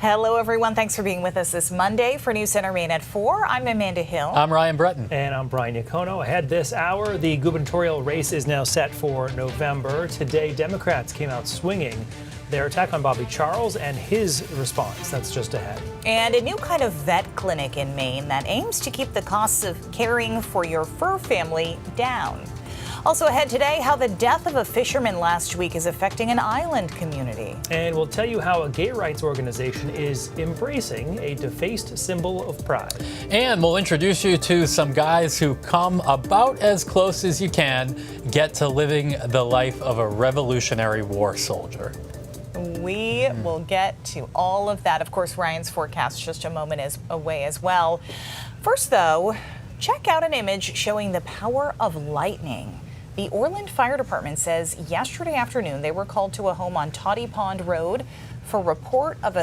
Hello, everyone. Thanks for being with us this Monday. For News Center Maine at 4, I'm Amanda Hill. I'm Ryan Breton. And I'm Brian Iacono. Ahead this hour, the gubernatorial race is now set for November. Today, Democrats came out swinging their attack on Bobby Charles and his response. That's just ahead. And a new kind of vet clinic in Maine that aims to keep the costs of caring for your fur family down. Also ahead today, how the death of a fisherman last week is affecting an island community. And we'll tell you how a gay rights organization is embracing a defaced symbol of pride. And we'll introduce you to some guys who come about as close as you can get to living the life of a Revolutionary War soldier. We will get to all of that. Of course, Ryan's forecast just a moment away as well. First, though, check out an image showing the power of lightning. The Orland Fire Department says yesterday afternoon they were called to a home on Toddy Pond Road for report of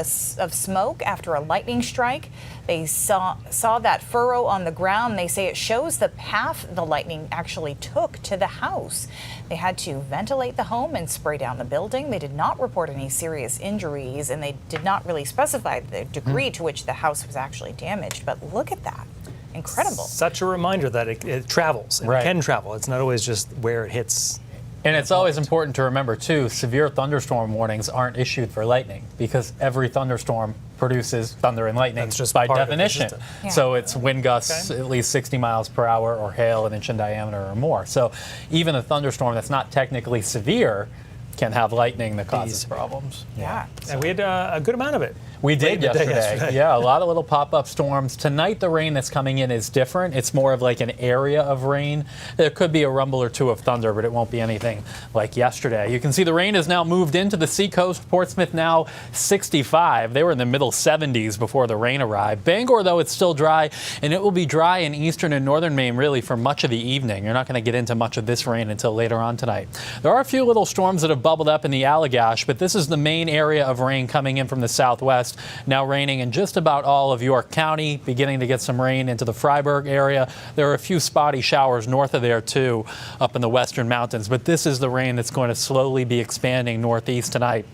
smoke after a lightning strike. They saw that furrow on the ground. They say it shows the path the lightning actually took to the house. They had to ventilate the home and spray down the building. They did not report any serious injuries, and they did not really specify the degree to which the house was actually damaged. But look at that. Incredible. Such a reminder that it travels and Right. It can travel. It's not always just where it hits. And it's always important to remember, too, severe thunderstorm warnings aren't issued for lightning because every thunderstorm produces thunder and lightning. That's just by part of the definition. system. Yeah. So it's wind gusts at least 60 miles per hour or hail an inch in diameter or more. So even a thunderstorm that's not technically severe can have lightning that causes problems. Yeah. And we had a good amount of it. We did Late in the day yesterday. Yeah, a lot of little pop-up storms. Tonight, the rain that's coming in is different. It's more of like an area of rain. There could be a rumble or two of thunder, but it won't be anything like yesterday. You can see the rain has now moved into the seacoast. Portsmouth now 65. They were in the middle 70s before the rain arrived. Bangor, though, it's still dry, and it will be dry in eastern and northern Maine really for much of the evening. You're not going to get into much of this rain until later on tonight. There are a few little storms that have bubbled up in the Allagash, but this is the main area of rain coming in from the southwest. Now raining in just about all of York County, beginning to get some rain into the Freiburg area. There are a few spotty showers north of there, too, up in the western mountains. But this is the rain that's going to slowly be expanding northeast tonight.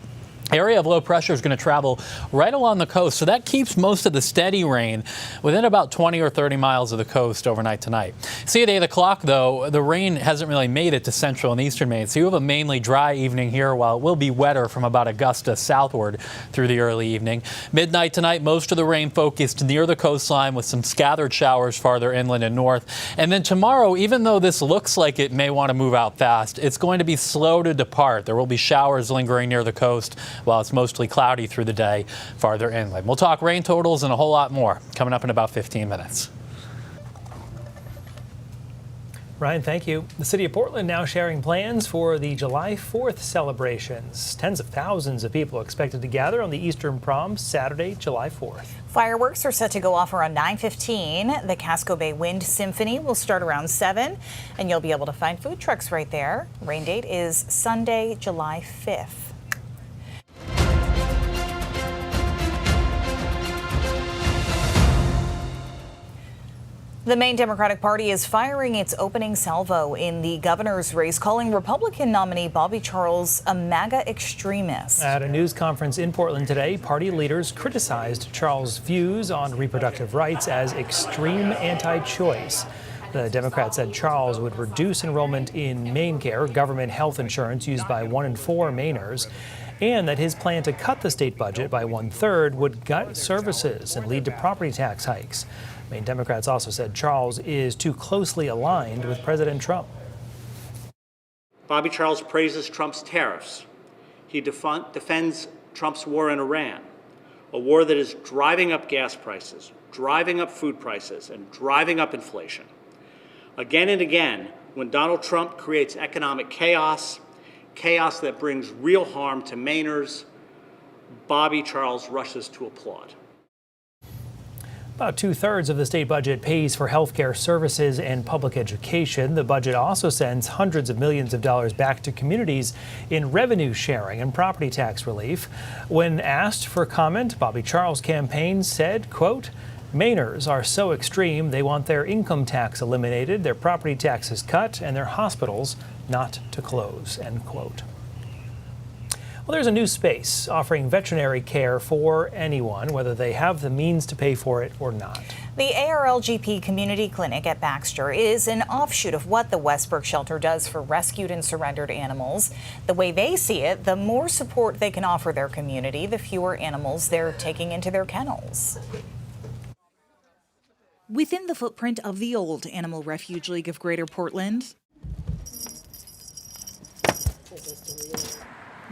Area of low pressure is going to travel right along the coast, so that keeps most of the steady rain within about 20 or 30 miles of the coast overnight tonight. See at 8 o'clock, though, the rain hasn't really made it to central and eastern Maine, so you have a mainly dry evening here, while it will be wetter from about Augusta southward through the early evening. Midnight tonight, most of the rain focused near the coastline with some scattered showers farther inland and north. And then tomorrow, even though this looks like it may want to move out fast, it's going to be slow to depart. There will be showers lingering near the coast, while it's mostly cloudy through the day farther inland. We'll talk rain totals and a whole lot more coming up in about 15 minutes. Ryan, thank you. The city of Portland now sharing plans for the July 4th celebrations. Tens of thousands of people expected to gather on the Eastern Prom Saturday, July 4th. Fireworks are set to go off around 9:15. The Casco Bay Wind Symphony will start around 7, and you'll be able to find food trucks right there. Rain date is Sunday, July 5th. The Maine Democratic Party is firing its opening salvo in the governor's race, calling Republican nominee Bobby Charles a MAGA extremist. At a news conference in Portland today, party leaders criticized Charles' views on reproductive rights as extreme anti-choice. The Democrat said Charles would reduce enrollment in MaineCare, government health insurance used by 1 in 4 Mainers, and that his plan to cut the state budget by 1/3 would gut services and lead to property tax hikes. Maine Democrats also said Charles is too closely aligned with President Trump. Bobby Charles praises Trump's tariffs. He defends Trump's war in Iran, a war that is driving up gas prices, driving up food prices, and driving up inflation. Again and again, when Donald Trump creates economic chaos, chaos that brings real harm to Mainers, Bobby Charles rushes to applaud. About 2/3 of the state budget pays for health care services and public education. The budget also sends hundreds of millions of dollars back to communities in revenue sharing and property tax relief. When asked for comment, Bobby Charles' campaign said, quote, "Mainers are so extreme they want their income tax eliminated, their property taxes cut, and their hospitals not to close," end quote. Well, there's a new space offering veterinary care for anyone, whether they have the means to pay for it or not. The ARLGP Community Clinic at Baxter is an offshoot of what the Westbrook shelter does for rescued and surrendered animals. The way they see it, the more support they can offer their community, the fewer animals they're taking into their kennels. Within the footprint of the old Animal Refuge League of Greater Portland,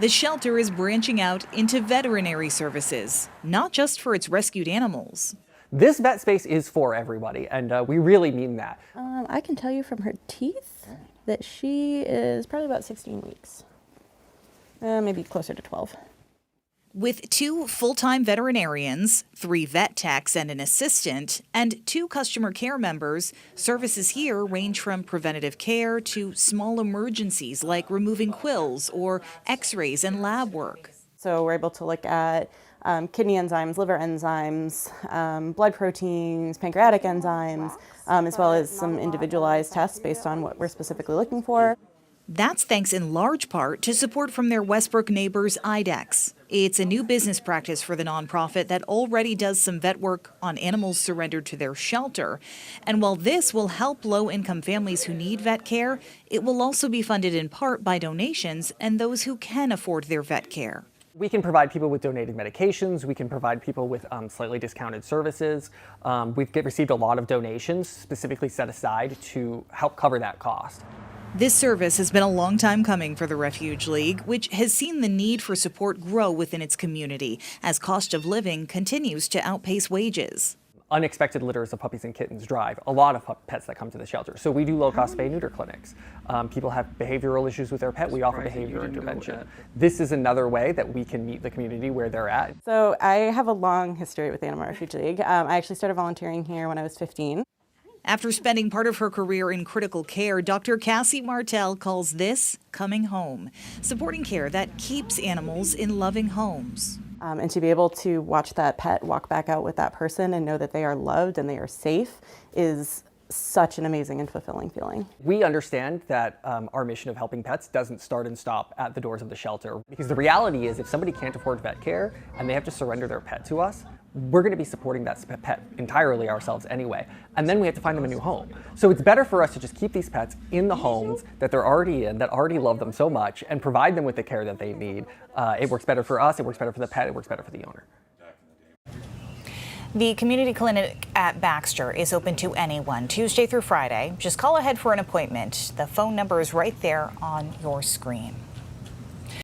the shelter is branching out into veterinary services, not just for its rescued animals. This vet space is for everybody, and we really mean that. I can tell you from her teeth that she is probably about 16 weeks, maybe closer to 12. With 2 full-time veterinarians, 3 vet techs and an assistant, and 2 customer care members, services here range from preventative care to small emergencies like removing quills or x-rays and lab work. So we're able to look at kidney enzymes, liver enzymes, blood proteins, pancreatic enzymes, as well as some individualized tests based on what we're specifically looking for. That's thanks in large part to support from their Westbrook neighbors, IDEX. It's a new business practice for the nonprofit that already does some vet work on animals surrendered to their shelter. And while this will help low-income families who need vet care, it will also be funded in part by donations and those who can afford their vet care. We can provide people with donated medications. We can provide people with slightly discounted services. We've received a lot of donations specifically set aside to help cover that cost. This service has been a long time coming for the Refuge League, which has seen the need for support grow within its community as cost of living continues to outpace wages. Unexpected litters of puppies and kittens drive a lot of pets that come to the shelter. So we do low-cost spay-neuter clinics. People have behavioral issues with their pet. We offer behavior intervention. This is another way that we can meet the community where they're at. So I have a long history with the Animal Refuge League. I actually started volunteering here when I was 15. After spending part of her career in critical care, Dr. Cassie Martell calls this coming home, supporting care that keeps animals in loving homes. And to be able to watch that pet walk back out with that person and know that they are loved and they are safe is such an amazing and fulfilling feeling. We understand that our mission of helping pets doesn't start and stop at the doors of the shelter, because the reality is if somebody can't afford vet care and they have to surrender their pet to us, we're going to be supporting that pet entirely ourselves anyway, and then we have to find them a new home. So it's better for us to just keep these pets in the homes that they're already in, that already love them so much, and provide them with the care that they need. It works better for us, it works better for the pet, it works better for the owner. The community clinic at Baxter is open to anyone Tuesday through Friday. Just call ahead for an appointment. The phone number is right there on your screen.